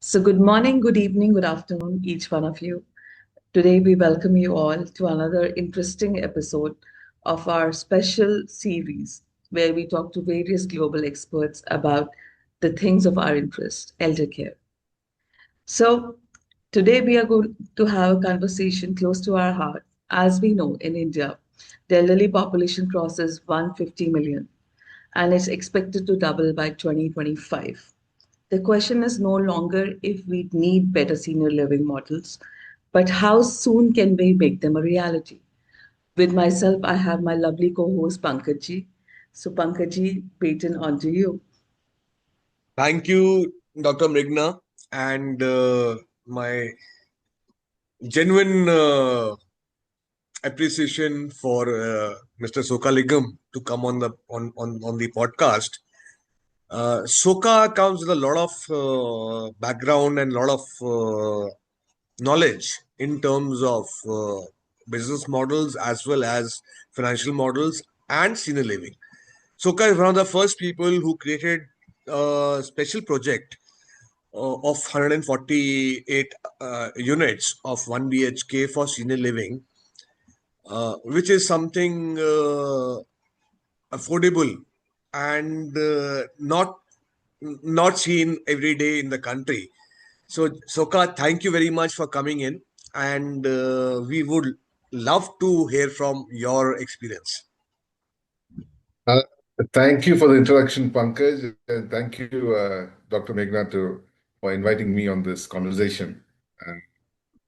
So, good morning, good evening, good afternoon, each one of you. Today, we welcome you all to another interesting episode of our special series where we talk to various global experts about the things of our interest, elder care. So, today we are going to have a conversation close to our heart. As we know, in India, the elderly population crosses 150 million and it's expected to double by 2025. The question is no longer if we need better senior living models, but how soon can we make them a reality? With myself, I have my lovely co-host Pankaj. So Pankaj, patent onto you. Thank you, Dr. Mrigna, and my genuine appreciation for Mr. Sockalingam to come on the podcast. Soka comes with a lot of background and a lot of knowledge in terms of business models as well as financial models and senior living. Soka is one of the first people who created a special project of 148 units of 1 BHK for senior living, which is something affordable and not seen every day in the country. So, Soka, thank you very much for coming in, and we would love to hear from your experience. Uh, Thank you for the introduction, Pankaj, and thank you, Dr. Meghna, for inviting me on this conversation. And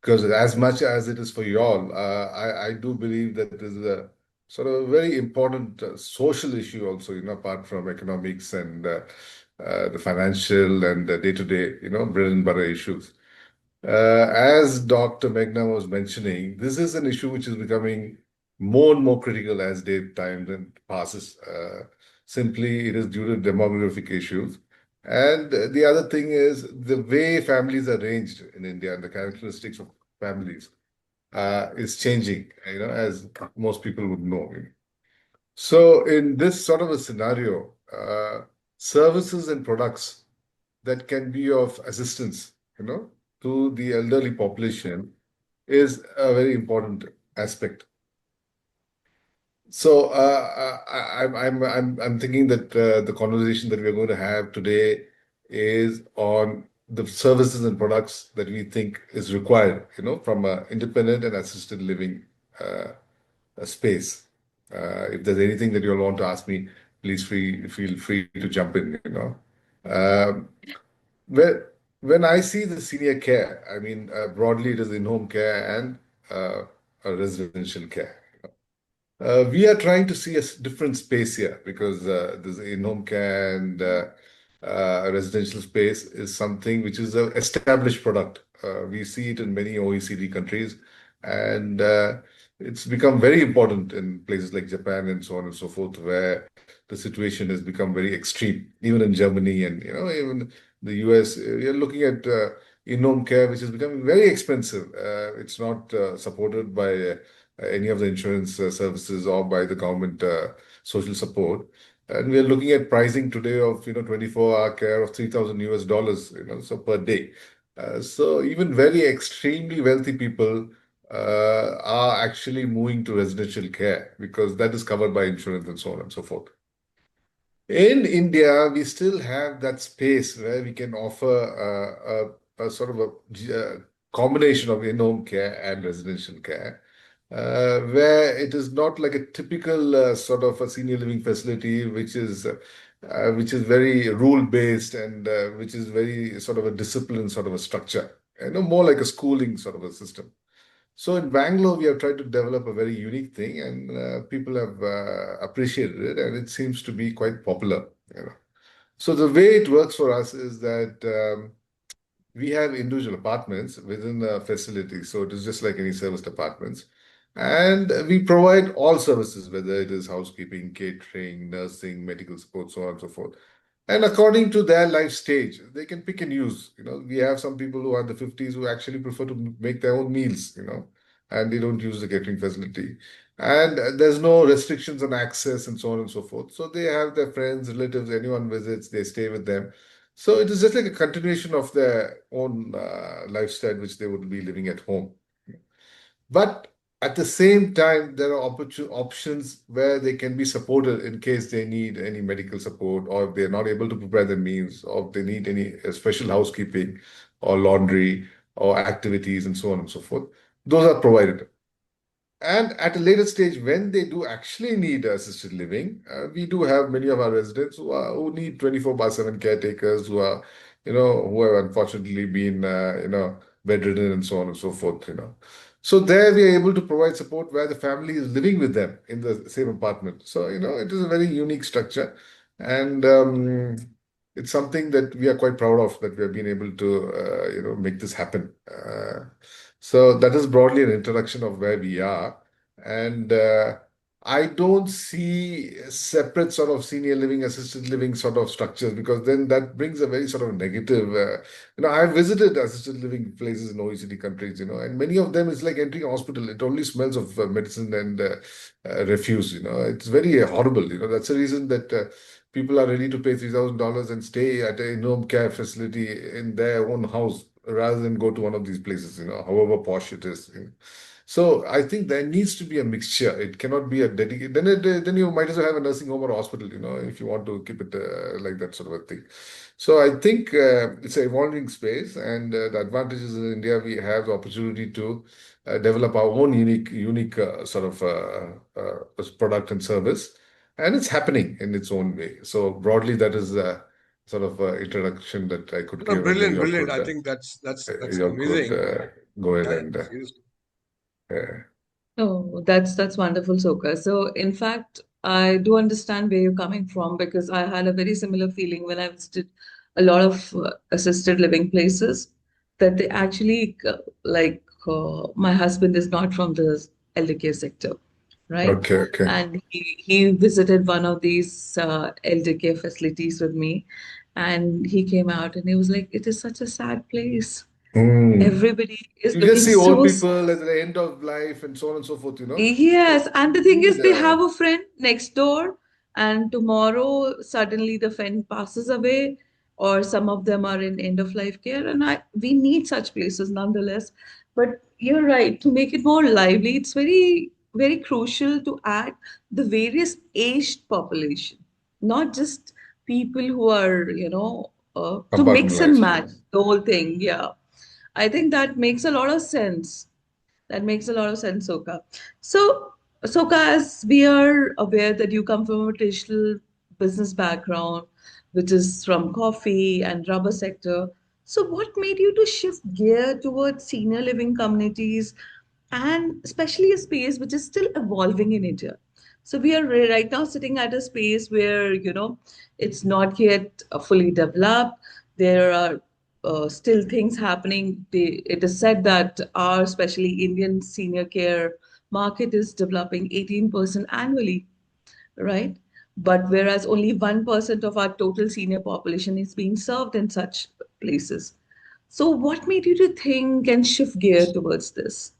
because as much as it is for you all, I do believe that this is a sort of a very important social issue also, apart from economics and the financial and the day-to-day, bread and butter issues. As Dr. Meghna was mentioning, this is an issue which is becoming more and more critical as time then passes. Simply, it is due to demographic issues. And the other thing is the way families are arranged in India and the characteristics of families is changing, as most people would know. So, in this sort of a scenario, services and products that can be of assistance, to the elderly population is a very important aspect. So I'm thinking that the conversation that we're going to have today is on the services and products that we think is required, from an independent and assisted living space. If there's anything that you'll want to ask me, please feel free to jump in. Um, when when I see the senior care, I mean, broadly it is in-home care and residential care. We are trying to see a different space here because this in-home care and residential space is something which is an established product. We see it in many OECD countries, and it's become very important in places like Japan and so on and so forth, where the situation has become very extreme. Even in Germany and even the US, we are looking at in-home care, which is becoming very expensive. It's not supported by any of the insurance services or by the government social support. And we are looking at pricing today of 24-hour care of $3,000 so per day. So even very extremely wealthy people are actually moving to residential care because that is covered by insurance and so on and so forth. In India, we still have that space where we can offer a sort of a combination of in-home care and residential care, where it is not like a typical sort of a senior living facility, which is very rule-based and which is very sort of a disciplined sort of a structure, more like a schooling sort of a system. So in Bangalore, we have tried to develop a very unique thing, and people have appreciated it, and it seems to be quite popular. So the way it works for us is that we have individual apartments within the facility. So it is just like any serviced apartments. And we provide all services, whether it is housekeeping, catering, nursing, medical support, so on and so forth. And according to their life stage, they can pick and use. We have some people who are in the 50s who actually prefer to make their own meals, and they don't use the catering facility. And there's no restrictions on access and so on and so forth. So they have their friends, relatives, anyone visits, they stay with them. So it is just like a continuation of their own lifestyle, which they would be living at home. But at the same time, there are options where they can be supported in case they need any medical support, or if they're not able to prepare the meals, or if they need any special housekeeping, or laundry, or activities, and so on and so forth. Those are provided. And at a later stage, when they do actually need assisted living, we do have many of our residents who need 24 by 7 caretakers who are, who have unfortunately been, bedridden and so on and so forth, So there we are able to provide support where the family is living with them in the same apartment. So, it is a very unique structure. And it's something that we are quite proud of, that we have been able to, make this happen. So that is broadly an introduction of where we are. And I don't see separate sort of senior living, assisted living sort of structures, because then that brings a very sort of negative. I visited assisted living places in OECD countries, and many of them is like entering a hospital. It only smells of medicine and refuse. It's very horrible. That's the reason that people are ready to pay $3,000 and stay at a in-home care facility in their own house rather than go to one of these places. However posh it is. So I think there needs to be a mixture. It cannot be a dedicated. Then you might as well have a nursing home or a hospital. If you want to keep it like that sort of a thing. So I think it's an evolving space, and the advantages in India, we have the opportunity to develop our own unique sort of product and service, and it's happening in its own way. So broadly, that is sort of introduction that I could No, give, and then brilliant, brilliant. I think that's you all could amazing. go ahead Yeah, and seriously. uh, Oh, that's wonderful, Soka. So, in fact, I do understand where you're coming from because I had a very similar feeling when I visited a lot of assisted living places that they actually my husband is not from the elder care sector, right? okay, okay. And he visited one of these elder care facilities with me, and he came out and he was like, "It is such a sad place. Hmm. Everybody is You just looking see old so people at the end of life and so on and so forth. So Yes, and the thing indeed, is, they have a friend next door, and tomorrow suddenly the friend passes away, or some of them are in end of life care, and we need such places nonetheless. But you're right, to make it more lively, it's very crucial to add the various aged population, not just people who are, to mix and compartmentalized. match the whole thing. Yeah, I think that makes a lot of sense. That makes a lot of sense, Soka. So, Soka, as we are aware that you come from a traditional business background, which is from coffee and rubber sector. So, what made you to shift gear towards senior living communities and especially a space which is still evolving in India? So, we are right now sitting at a space where, it's not yet fully developed. There are still things happening. It is said that our, especially Indian senior care market is developing 18% annually, right? But whereas only 1% of our total senior population is being served in such places. So what made you to think and shift gear towards this?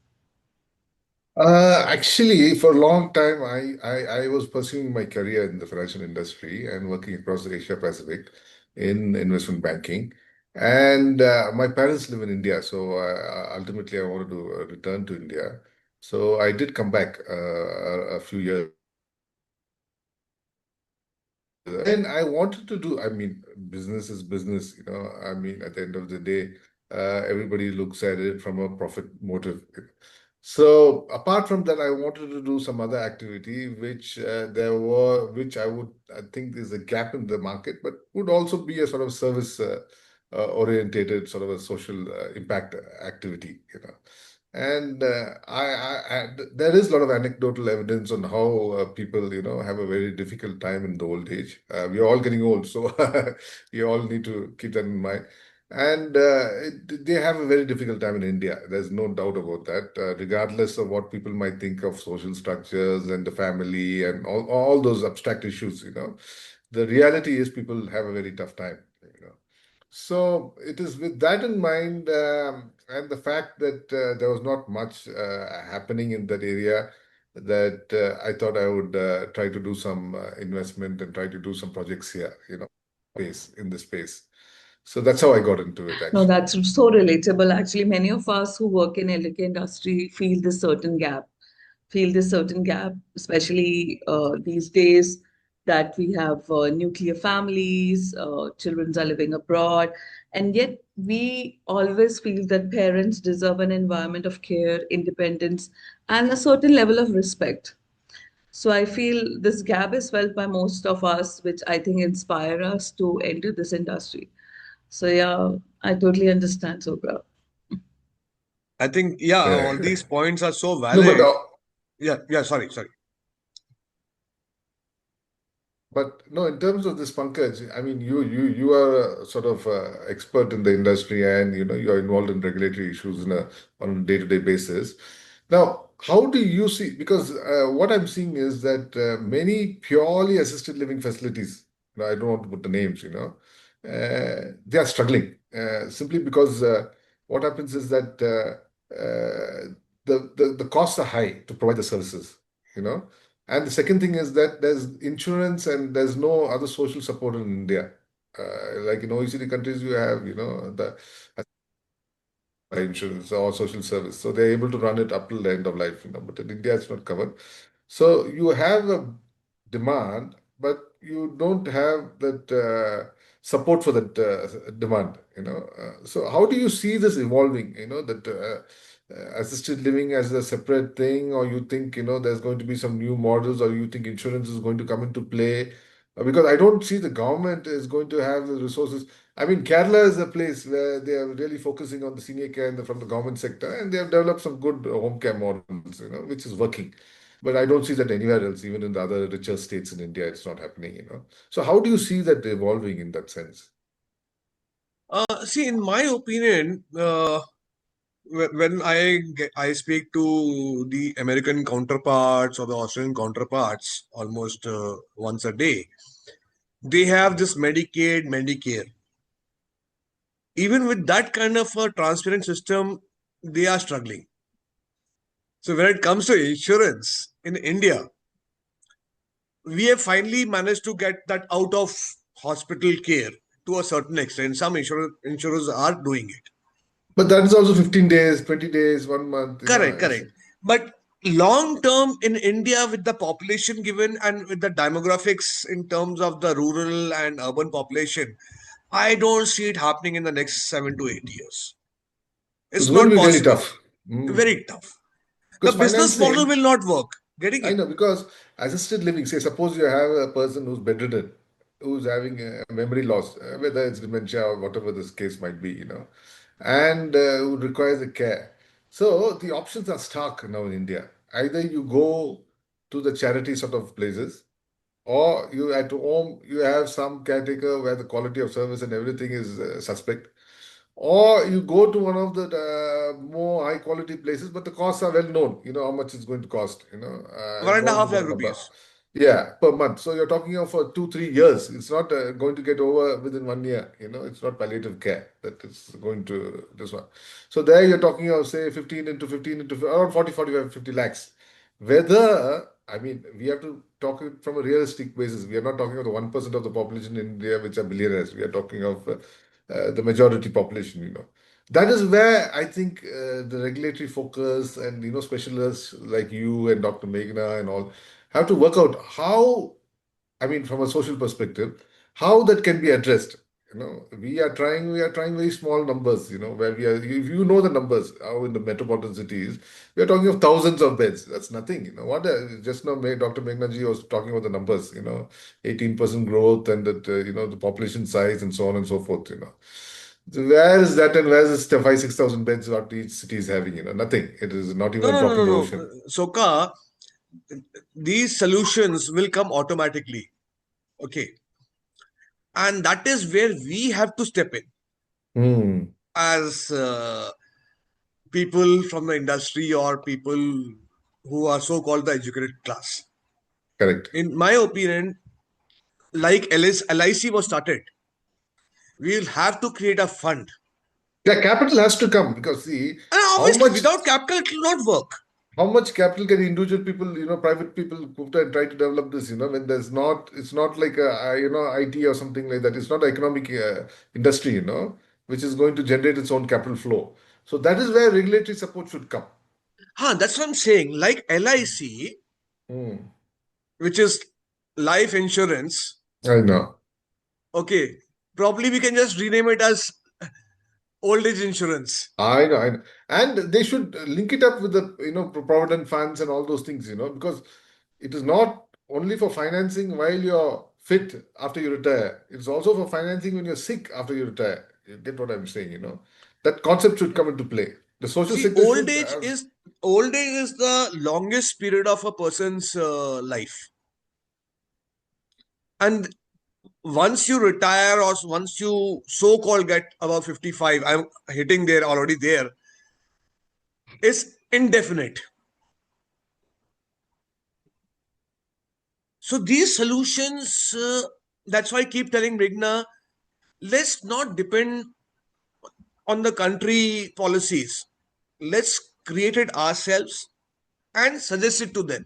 Actually, for a long time, I was pursuing my career in the financial industry and working across the Asia Pacific in investment banking. And my parents live in India, so ultimately I wanted to return to India. So I did come back a few years and I wanted to do, I mean, business is business, I mean, at the end of the day, everybody looks at it from a profit motive. So apart from that, I wanted to do some other activity, which I think there's a gap in the market, but would also be a sort of service orientated sort of a social impact activity. And there is a lot of anecdotal evidence on how people, have a very difficult time in the old age. We are all getting old, so we all need to keep that in mind. And they have a very difficult time in India. There's no doubt about that. Regardless of what people might think of social structures and the family and all those abstract issues, the reality is people have a very tough time. So it is with that in mind, and the fact that there was not much happening in that area, that I thought I would try to do some investment and try to do some projects here, space in the space. So that's how I got into it, No, actually. that's so relatable. Actually, many of us who work in healthcare industry feel this certain gap, especially these days that we have nuclear families, children are living abroad, and yet we always feel that parents deserve an environment of care, independence, and a certain level of respect. So I feel this gap is felt by most of us, which I think inspire us to enter this industry. So yeah, I totally understand, Sobra. I think, yeah, all Yeah. these points are so No, but valid. Yeah, sorry. no, in terms of this, Pankaj, I mean, you are a sort of expert in the industry, and you are involved in regulatory issues on a day-to-day basis. Now, how do you see? Because what I'm seeing is that many purely assisted living facilities, I don't want to put the names, they are struggling simply because what happens is that the costs are high to provide the services, you know. And the second thing is that there's insurance and there's no other social support in India. Like in OECD countries, you have, the insurance or social service. So they're able to run it up till the end of life, but in India, it's not covered. So you have a demand, but you don't have that support for that demand, So how do you see this evolving, that assisted living as a separate thing, or you think, there's going to be some new models, or you think insurance is going to come into play? Because I don't see the government is going to have the resources. I mean, Kerala is a place where they are really focusing on the senior care from the government sector, and they have developed some good home care models, which is working. But I don't see that anywhere else, even in the other richer states in India, it's not happening. So how do you see that evolving in that sense? See, in my opinion, when I speak to the American counterparts or the Australian counterparts almost once a day, they have this Medicaid, Medicare. Even with that kind of a transparent system, they are struggling. So when it comes to insurance in India, we have finally managed to get that out of hospital care to a certain extent. Some insurers are doing it. But that is also 15 days, 20 days, 1 month, Correct. But long term in India, with the population given and with the demographics in terms of the rural and urban population, I don't see it happening in the next 7 to 8 years. It's It's going not to be really possible. tough. Mm. Very tough. The Because business model financing, will not work. Getting I it? know, because assisted living, say, suppose you have a person who's bedridden, who's having a memory loss, whether it's dementia or whatever this case might be, and who requires a care. So the options are stark now in India. Either you go to the charity sort of places, or you at home you have some caretaker where the quality of service and everything is suspect, or you go to one of the more high quality places, but the costs are well known. You know how much it's going to cost. I One and a don't want to half put lakh a number. rupees. Yeah, per month. So you're talking of for 2, 3 years. It's not going to get over within 1 year. It's not palliative care that is going to this one. So there you're talking of say 15 into 15 into around 40, 45, 50 lakhs. Whether, I mean, we have to talk it from a realistic basis. We are not talking of the 1% of the population in India which are billionaires. We are talking of the majority population. That is where I think the regulatory focus and specialists like you and Dr. Meghna and all have to work out how, I mean, from a social perspective, how that can be addressed. We are trying very small numbers, where if you know the numbers, how in the metropolitan cities, we are talking of thousands of beds. That's nothing, What just now, Dr. Meghnaji was talking about the numbers, 18% growth and that, the population size and so on and so forth. So where is that, and where is the 6,000 beds what each city is having? Nothing. It is not even No, a no, no, drop no, in the no. ocean. Soka, these solutions will come automatically. Okay. And that is where we have to step in Hmm. as people from the industry or people who are so called the educated class. Correct. In my opinion, like LIC was started, we will have to create a fund. Yeah, capital has to come because see And how obviously, much. without capital, it will not work. how much capital can individual people, private people put and try to develop this, when it's not like IT or something like that. It's not an economic industry, which is going to generate its own capital flow. So that is where regulatory support should come. That's what I'm saying. Like LIC, Hmm. which is life insurance. I know. Okay, probably we can just rename it as old age insurance. I know. And they should link it up with the, provident funds and all those things, because it is not only for financing while you're fit after you retire. It's also for financing when you're sick after you retire. You get what I'm saying, That concept should come into play. The social See, sector should, old age is the longest period of a person's life, and once you retire or once you so-called get above 55, I'm hitting there already there, is indefinite. So these solutions, that's why I keep telling Mrigna, let's not depend on the country policies. Let's create it ourselves and suggest it to them.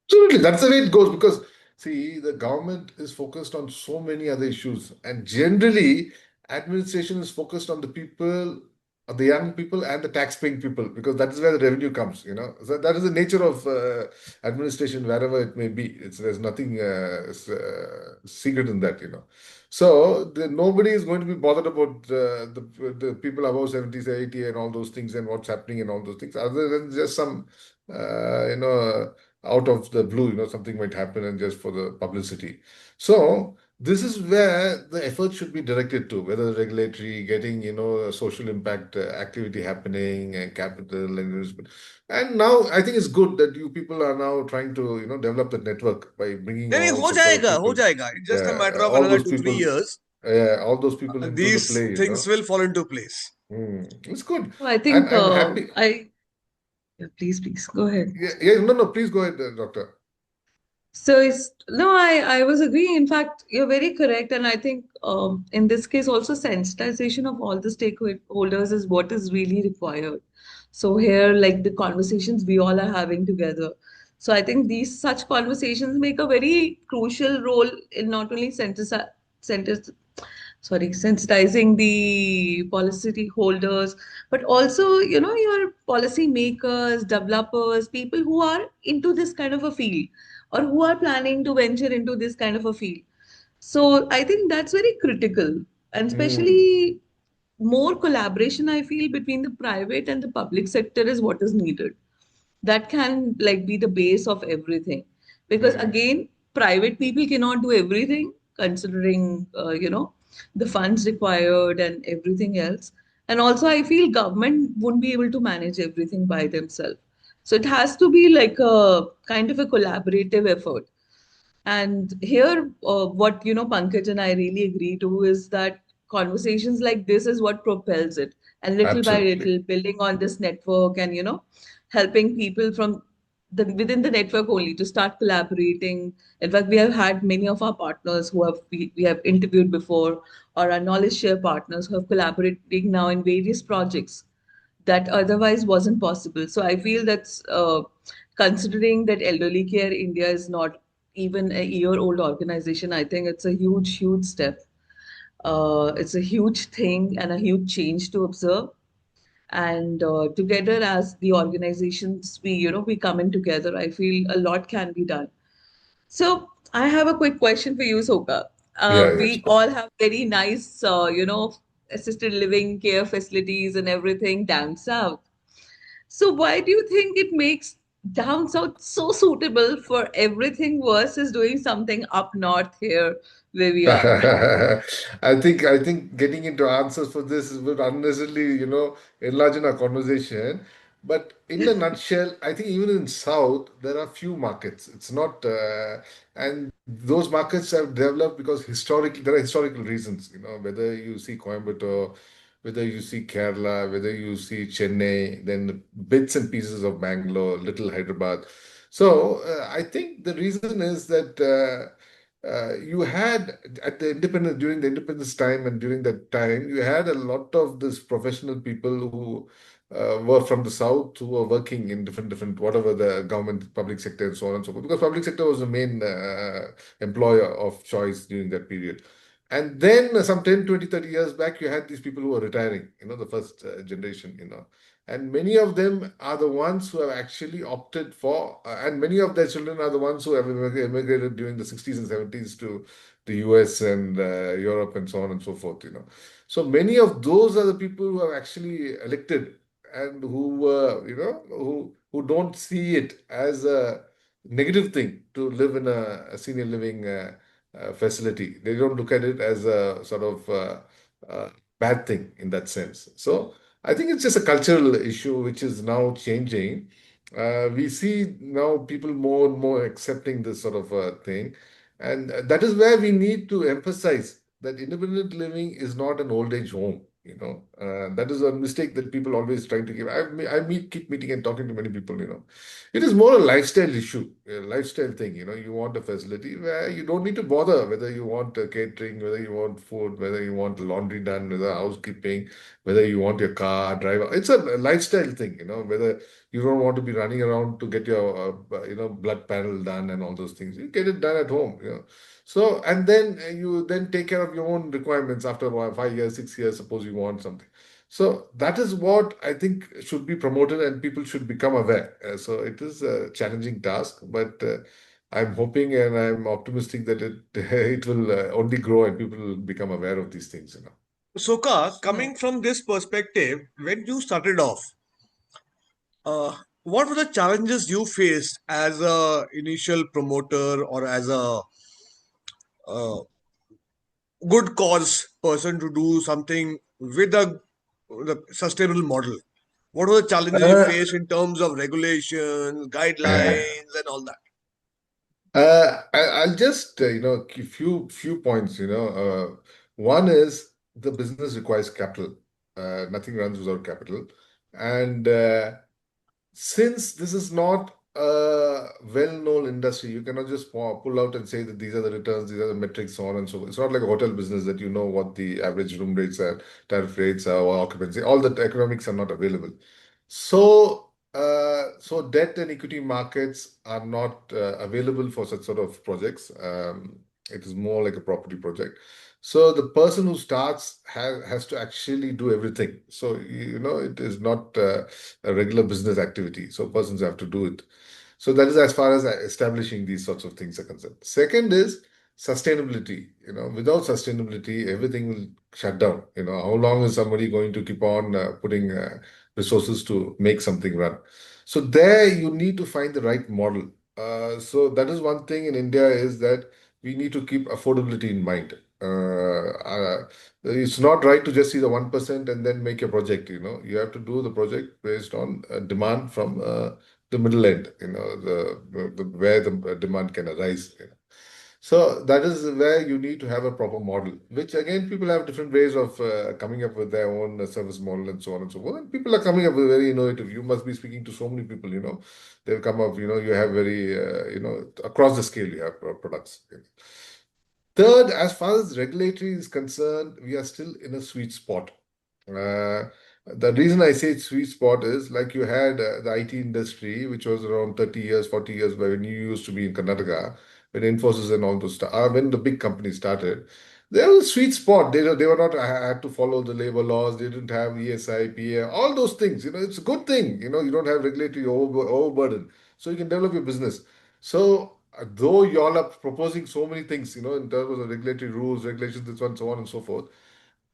absolutely, that's the way it goes because see, the government is focused on so many other issues, and generally, administration is focused on the people, on the young people, and the tax-paying people because that is where the revenue comes. So that is the nature of administration, wherever it may be. There's nothing secret in that. So nobody is going to be bothered about the people above 70, 80, and all those things and what's happening and all those things, other than just some. Out of the blue, something might happen and just for the publicity. So this is where the effort should be directed to, whether regulatory, getting, a social impact activity happening and capital and investment. And now I think it's good that you people are now trying to, develop the network by bringing नहीं नहीं all हो sorts of जाएगा हो people, जाएगा. It's just a matter of all another those 2 3 people, years. all those people into the These play, things will fall into place. It's good. So I And think I'm happy. yeah, please go ahead. Yeah, no, please go ahead, doctor. So it's no, I was agreeing. In fact, you're very correct, and I think in this case also sensitization of all the stakeholders is what is really required. So here, like the conversations we all are having together. So I think these such conversations make a very crucial role in not only sensitizing the policy holders, but also, your policy makers, developers, people who are into this kind of a field or who are planning to venture into this kind of a field. So I think that's very critical, and Hmm. especially more collaboration I feel between the private and the public sector is what is needed. That can like be the base of everything, because Hmm. again, private people cannot do everything considering the funds required and everything else. And also I feel government won't be able to manage everything by themselves, so it has to be like a kind of a collaborative effort. And here, what Pankaj and I really agree to is that conversations like this is what propels it, and little by Absolutely. little, building on this network and helping people from the within the network only to start collaborating. In fact, we have had many of our partners who we have interviewed before, or our knowledge share partners who have collaborating now in various projects that otherwise wasn't possible. So I feel that's considering that Elderly Care India is not even a year-old organization, I think it's a huge, huge step. It's a huge thing and a huge change to observe. And together as the organizations, we come in together, I feel a lot can be done. So I have a quick question for you, Soka. Yeah, yeah, We sure. all have very nice, assisted living care facilities and everything down south. So why do you think it makes down south so suitable for everything versus doing something up north here where we are? I think getting into answers for this would unnecessarily, enlarge in our conversation. But in a nutshell, I think even in South, there are few markets. It's not, and those markets have developed because historically there are historical reasons. Whether you see Coimbatore, whether you see Kerala, whether you see Chennai, then bits and pieces of Bangalore, little Hyderabad. So I think the reason is that. you had at the independence during the independence time and during that time, you had a lot of this professional people who were from the south who were working in different whatever the government, public sector, and so on and so forth. Because public sector was the main employer of choice during that period. And then some 10, 20, 30 years back, you had these people who were retiring, the first generation, and many of them are the ones who have actually opted for, and many of their children are the ones who have immigrated during the 60s and 70s to the US and Europe and so on and so forth, So many of those are the people who have actually elected and who, who don't see it as a negative thing to live in a senior living facility. They don't look at it as a sort of bad thing in that sense. So I think it's just a cultural issue which is now changing. We see now people more and more accepting this sort of thing. And that is where we need to emphasize that independent living is not an old age home. That is a mistake that people always trying to give. Keep meeting and talking to many people. It is more a lifestyle issue, a lifestyle thing. You want a facility where you don't need to bother whether you want catering, whether you want food, whether you want laundry done, whether housekeeping, whether you want your car, driver. It's a lifestyle thing, whether you don't want to be running around to get your, blood panel done and all those things. You get it done at home. So, and then you then take care of your own requirements after 5 years, 6 years, suppose you want something. So that is what I think should be promoted and people should become aware. So it is a challenging task, but I'm hoping and I'm optimistic that it will only grow and people will become aware of these things. Soka, So, coming from this perspective, when you started off, what were the challenges you faced as a initial promoter or as a uh, good cause person to do something with the sustainable model? What were the challenges you Uh, faced in terms of regulations, guidelines, and all that? I'll just give few points. One is the business requires capital. Nothing runs without capital, and since this is not a well-known industry, you cannot just pull out and say that these are the returns, these are the metrics, so on and so forth. It's not like a hotel business that you know what the average room rates are, tariff rates are, or occupancy. All the economics are not available. So debt and equity markets are not available for such sort of projects. It is more like a property project. So the person who starts has to actually do everything. So, it is not a regular business activity. So persons have to do it. So that is as far as establishing these sorts of things are concerned. Second is sustainability. Without sustainability, everything will shut down. How long is somebody going to keep on putting resources to make something run? So there you need to find the right model. So that is one thing in India is that we need to keep affordability in mind. It's not right to just see the 1% and then make a project. You have to do the project based on demand from the middle end, where the demand can arise. So that is where you need to have a proper model, which again, people have different ways of coming up with their own service model and so on and so forth. And people are coming up with very innovative. You must be speaking to so many people, they'll come up, you have very, across the scale, you have products. Third, as far as regulatory is concerned, we are still in a sweet spot. Uh, the reason I say it's sweet spot is like you had the IT industry, which was around 30 years, 40 years when you used to be in Karnataka, when Infosys and all those, when the big companies started, there was a sweet spot. They were not had to follow the labor laws. They didn't have ESI, PA, all those things. It's a good thing. You don't have regulatory overburden, so you can develop your business. So though you all are proposing so many things, in terms of regulatory rules, regulations, this one, so on and so forth,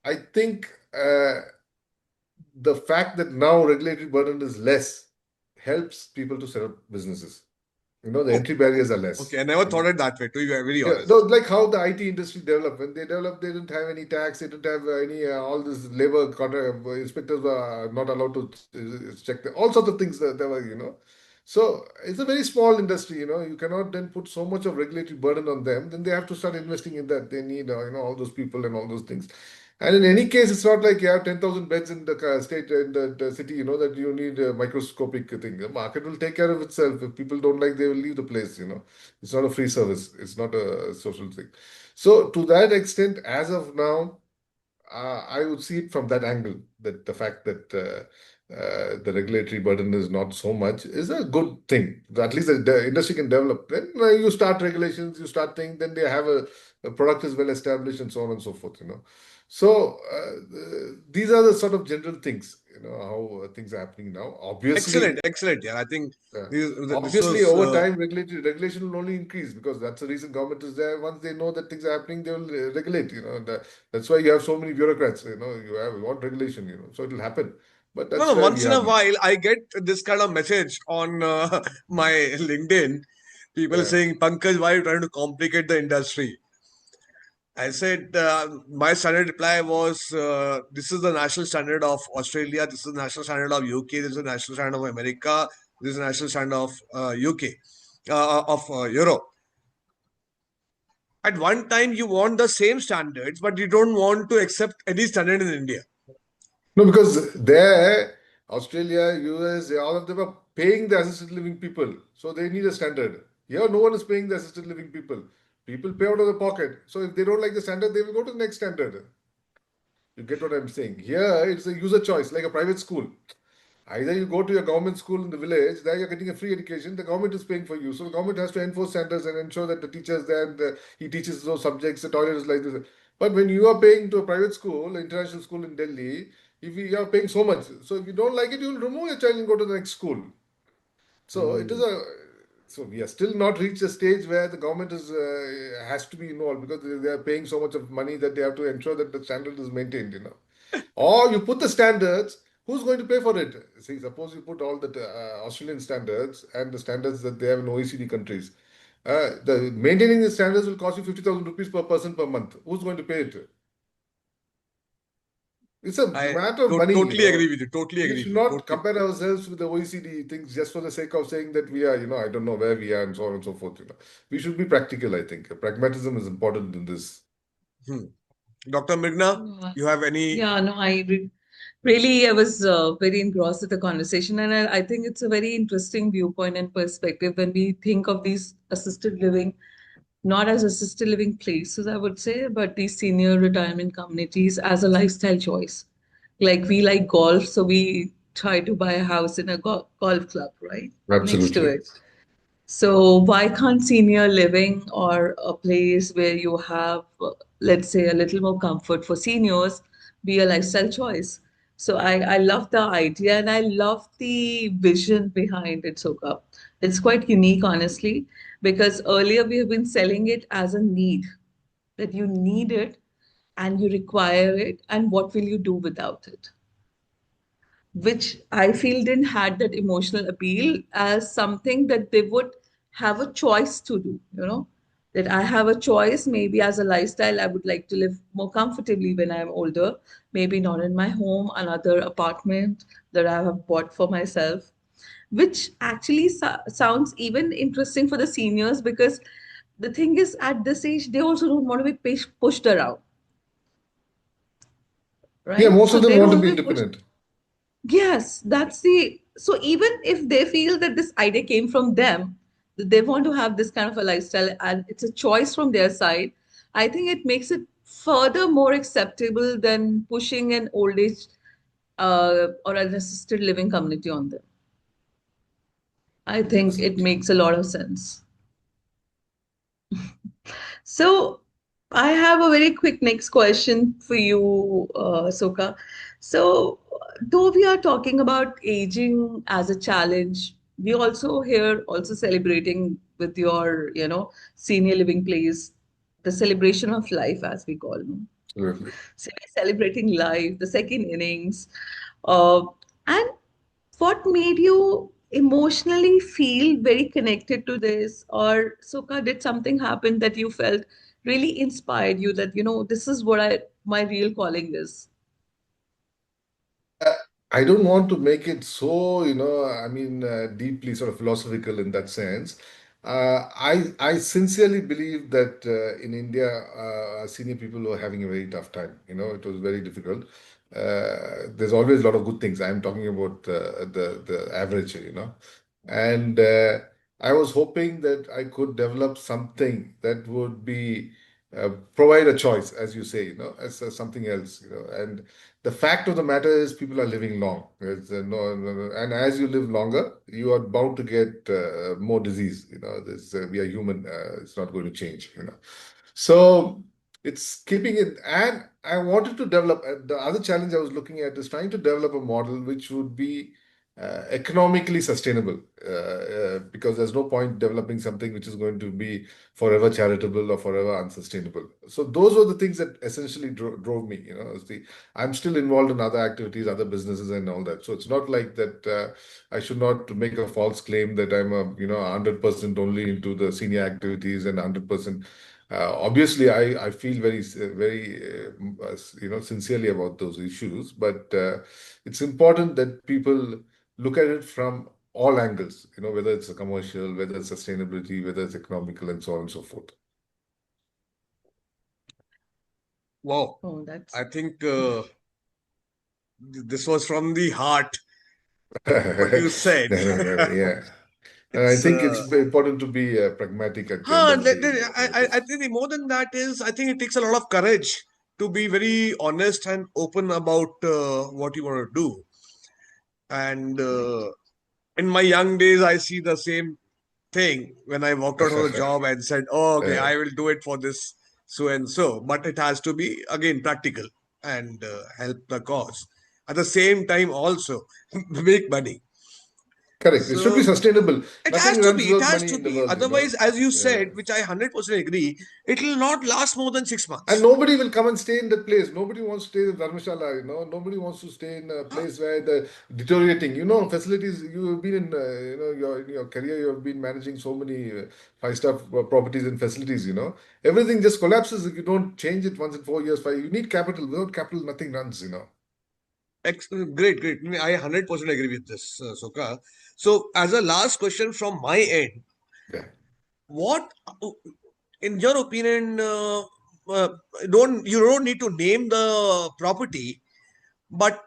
I think the fact that now regulatory burden is less helps people to set up businesses. The Oh, entry barriers are less. okay. I never thought it that way, to be very Yeah, no, honest. like how the IT industry developed. When they developed, they didn't have any tax, they didn't have any all this labor inspectors were not allowed to check all sorts of things that there were. So it's a very small industry. You cannot then put so much of regulatory burden on them. Then they have to start investing in that. They need all those people and all those things. And in any case, it's not like you have 10,000 beds in the state, in the city, that you need a microscopic thing. The market will take care of itself. If people don't like, they will leave the place. It's not a free service. It's not a social thing. So to that extent, as of now, I would see it from that angle, that the fact that the regulatory burden is not so much is a good thing. At least the industry can develop. Then you start regulations, you start things, then they have a product is well established and so on and so forth. So these are the sort of general things, how things are happening now. Excellent, Obviously, excellent. Yeah, I think uh, this obviously, was over time, regulation will only increase because that's the reason government is there. Once they know that things are happening, they will regulate. That's why you have so many bureaucrats. You want regulation. So it will happen. But no, that's no. where we Once in are a now. while, I get this kind of message on my LinkedIn. People Yeah, saying, "Pankaj, why are you trying to complicate the industry?" I said, my standard reply was, this is the national standard of Australia, this is the national standard of UK, this is the national standard of America, this is the national standard of UK, of Europe. At one time, you want the same standards, but you don't want to accept any standard in India. no, because there, Australia, US, all of them are paying the assisted living people, so they need a standard. Here, no one is paying the assisted living people. People pay out of the pocket. So if they don't like the standard, they will go to the next standard. You get what I'm saying? Here, it's a user choice, like a private school. Either you go to your government school in the village, there you're getting a free education, the government is paying for you. So the government has to enforce standards and ensure that the teachers there, he teaches those subjects, the toilet is like this. But when you are paying to a private school, international school in Delhi, if you are paying so much, so if you don't like it, you will remove your child and go to the next school. So it is Hmm. a so we are still not reached a stage where the government is has to be involved because they are paying so much of money that they have to ensure that the standard is maintained. Or you put the standards, who's going to pay for it? See, suppose you put all the Australian standards and the standards that they have in OECD countries. The maintaining the standards will cost you 50,000 rupees per person per month. Who's going to pay it? It's a I matter of money. totally agree with you. Totally We agree should with you. not Totally. compare ourselves with the OECD things just for the sake of saying that we are, I don't know where we are and so on and so forth. We should be practical, I think. Pragmatism is important in this. Hmm. Dr. Mrigna, No, you have any? yeah, no, really, I was very engrossed with the conversation, and I think it's a very interesting viewpoint and perspective when we think of these assisted living, not as assisted living places, I would say, but these senior retirement communities as a lifestyle choice. Like we like golf, so we try to buy a house in a golf club, right? Next to Absolutely. it. So why can't senior living or a place where you have, let's say, a little more comfort for seniors be a lifestyle choice? So I love the idea and I love the vision behind it, Soka. It's quite unique, honestly, because earlier we have been selling it as a need, that you need it and you require it, and what will you do without it? Which I feel didn't had that emotional appeal as something that they would have a choice to do. That I have a choice, maybe as a lifestyle, I would like to live more comfortably when I'm older, maybe not in my home, another apartment that I have bought for myself, which actually sounds even interesting for the seniors because the thing is, at this age, they also don't want to be pushed around, Yeah, right? most So of them they want don't to want be to be pushed. independent. Yes, that's the so even if they feel that this idea came from them, that they want to have this kind of a lifestyle and it's a choice from their side, I think it makes it further more acceptable than pushing an old age or an assisted living community on them. I think it Absolutely. makes a lot of sense. So I have a very quick next question for you, Soka. So though we are talking about aging as a challenge, we also here also celebrating with your, senior living place, the celebration of life, as we call them. Absolutely. So we're celebrating life, the second innings. Uh, and what made you emotionally feel very connected to this? Or, Suka, did something happen that you felt really inspired you that, this is what my real calling is? Uh, I don't want to make it so, I mean, deeply sort of philosophical in that sense. I sincerely believe that in India, senior people were having a very tough time. It was very difficult. There's always a lot of good things. I'm talking about the average, and I was hoping that I could develop something that would be provide a choice, as you say, as something else, and the fact of the matter is people are living long. And as you live longer, you are bound to get more disease. We are human. It's not going to change. So it's keeping it. And I wanted to develop the other challenge I was looking at is trying to develop a model which would be economically sustainable, because there's no point developing something which is going to be forever charitable or forever unsustainable. So those were the things that essentially drove me. I'm still involved in other activities, other businesses, and all that. So it's not like that. I should not make a false claim that I'm 100% only into the senior activities and 100%. Obviously, I feel very sincerely about those issues, but it's important that people look at it from all angles. Whether it's a commercial, whether it's sustainability, whether it's economical, and so on and so forth. Wow. Oh, that's I think this was from the heart, what you said. Yeah. And I It's think it's important to be pragmatic at the end huh, of the day. I think more than that is, I think it takes a lot of courage to be very honest and open about what you want to do. And correct. in my young days, I see the same thing when I walked out of the job and said, "Oh, okay, Uh, I will do it for this so and so." But it has to be again practical and help the cause. At the same time, also make money. Correct. It should be So sustainable. it has Nothing to runs be. It without has money to in the be. world. Otherwise, as you Yeah. said, which I 100% agree, it will not last more than six And months. nobody will come and stay in that place. Nobody wants to stay in Dharmashala, Nobody wants to stay in a Huh? place where the deteriorating, facilities. You have been in, in your career, you have been managing so many five-star properties and facilities, Everything just collapses if you don't change it once in 4 years, five. You need capital. Without capital, nothing runs. Great, great. I 100% agree with this, Soka. So, as a last question from my end, Yeah. what, in your opinion, uh, don't need to name the property, but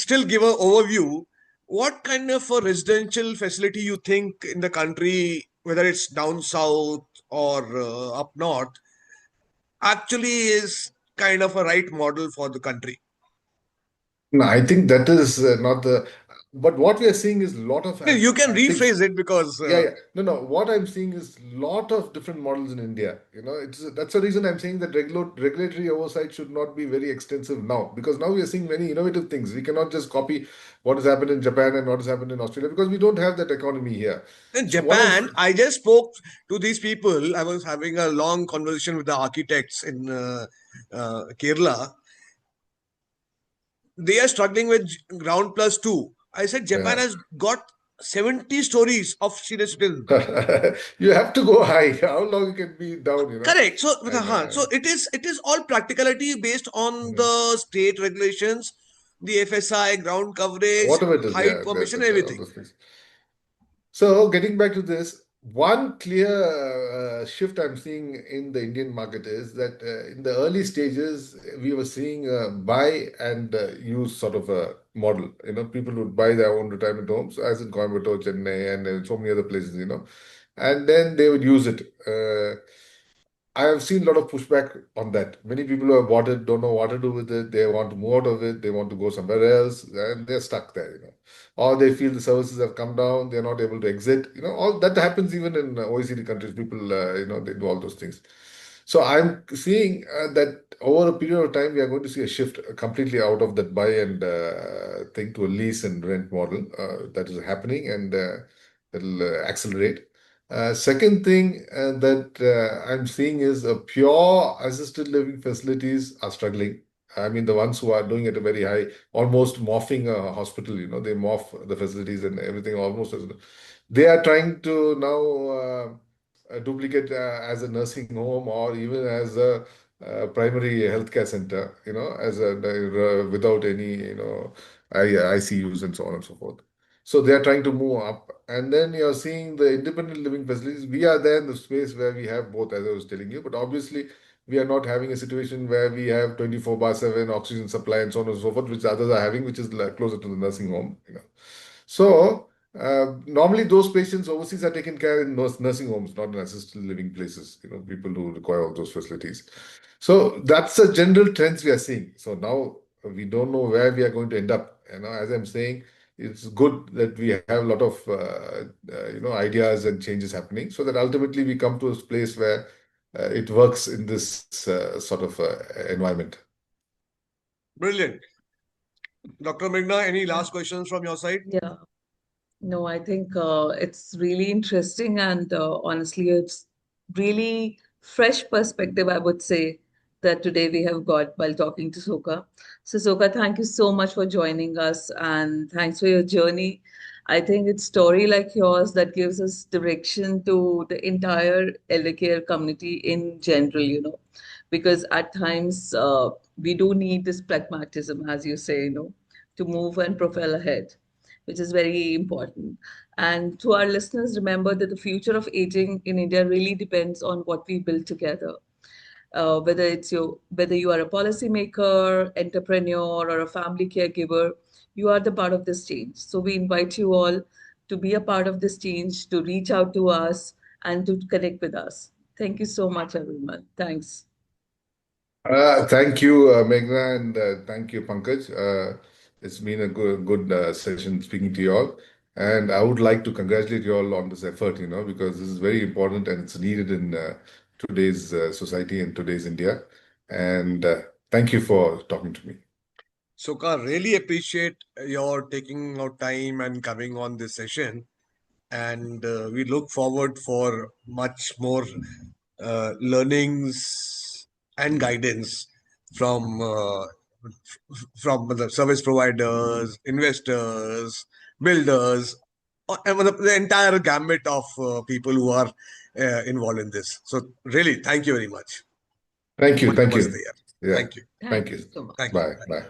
still give an overview. What kind of a residential facility you think in the country, whether it's down south or up north, actually is kind of a right model for the country? No, I think that is not the. But what we are seeing is a lot of You can things. rephrase it because Yeah, yeah. No, no. What I'm seeing is lot of different models in India. That's the reason I'm saying that regulatory oversight should not be very extensive now, because now we are seeing many innovative things. We cannot just copy what has happened in Japan and what has happened in Australia, because we don't have that economy here. in So what I'm Japan, I just spoke to these people. I was having a long conversation with the architects in Kerala. They are struggling with ground plus two. I said Japan yeah. has got 70 stories of serious film. You have to go high. How long you can be down? Correct. So, And so it is all practicality based on mm, the state regulations, the FSI, ground coverage, whatever it is, height yeah, permission, all everything. those things. So, getting back to this, one clear shift I'm seeing in the Indian market is that in the early stages, we were seeing a buy and use sort of a model. People would buy their own retirement homes, as in Coimbatore, Chennai, and so many other places, and then they would use it. I have seen a lot of pushback on that. Many people who have bought it don't know what to do with it. They want to move out of it. They want to go somewhere else, and they're stuck there. Or they feel the services have come down. They're not able to exit. All that happens even in OECD countries. People, they do all those things. So I'm seeing that over a period of time, we are going to see a shift completely out of that buy and thing to a lease and rent model that is happening, and that'll accelerate. Second thing that I'm seeing is pure assisted living facilities are struggling. I mean, the ones who are doing it a very high, almost morphing a hospital, they morph the facilities and everything almost as they are trying to now duplicate as a nursing home or even as a primary healthcare center, as a without any, ICUs and so on and so forth. So they are trying to move up. And then you're seeing the independent living facilities. We are there in the space where we have both, as I was telling you, but obviously we are not having a situation where we have 24/7 oxygen supply and so on and so forth, which others are having, which is like closer to the nursing home. So normally those patients overseas are taken care in nursing homes, not in assisted living places, people who require all those facilities. So that's a general trends we are seeing. So now we don't know where we are going to end up. As I'm saying, it's good that we have a lot of ideas and changes happening, so that ultimately we come to a place where it works in this sort of environment. Brilliant. Dr. Mrigna, any Yeah. last questions from your side? Yeah. No, I think it's really interesting, and honestly, it's really fresh perspective, I would say, that today we have got while talking to Soka. So, Soka, thank you so much for joining us, and thanks for your journey. I think it's story like yours that gives us direction to the entire elder care community in general, because at times we do need this pragmatism, as you say, to move and propel ahead, which is very important. And to our listeners, remember that the future of aging in India really depends on what we build together. Whether you are a policymaker, entrepreneur, or a family caregiver, you are the part of this change. So we invite you all to be a part of this change, to reach out to us, and to connect with us. Thank you so much, everyone. Thanks. Thank you, Meghna, and thank you, Pankaj. It's been a good session speaking to you all. And I would like to congratulate you all on this effort, because this is very important and it's needed in today's society and today's India. And thank you for talking to me. Soka, really appreciate your taking out time and coming on this session. And we look forward for much more learnings and guidance from from the service providers, investors, builders, and the entire gamut of people who are involved in this. So really, thank you very much. Thank you. Thank Namaste. you. Yeah. Yeah. Thank you. Thank Thank you. you so much. Thank you. Bye. Bye.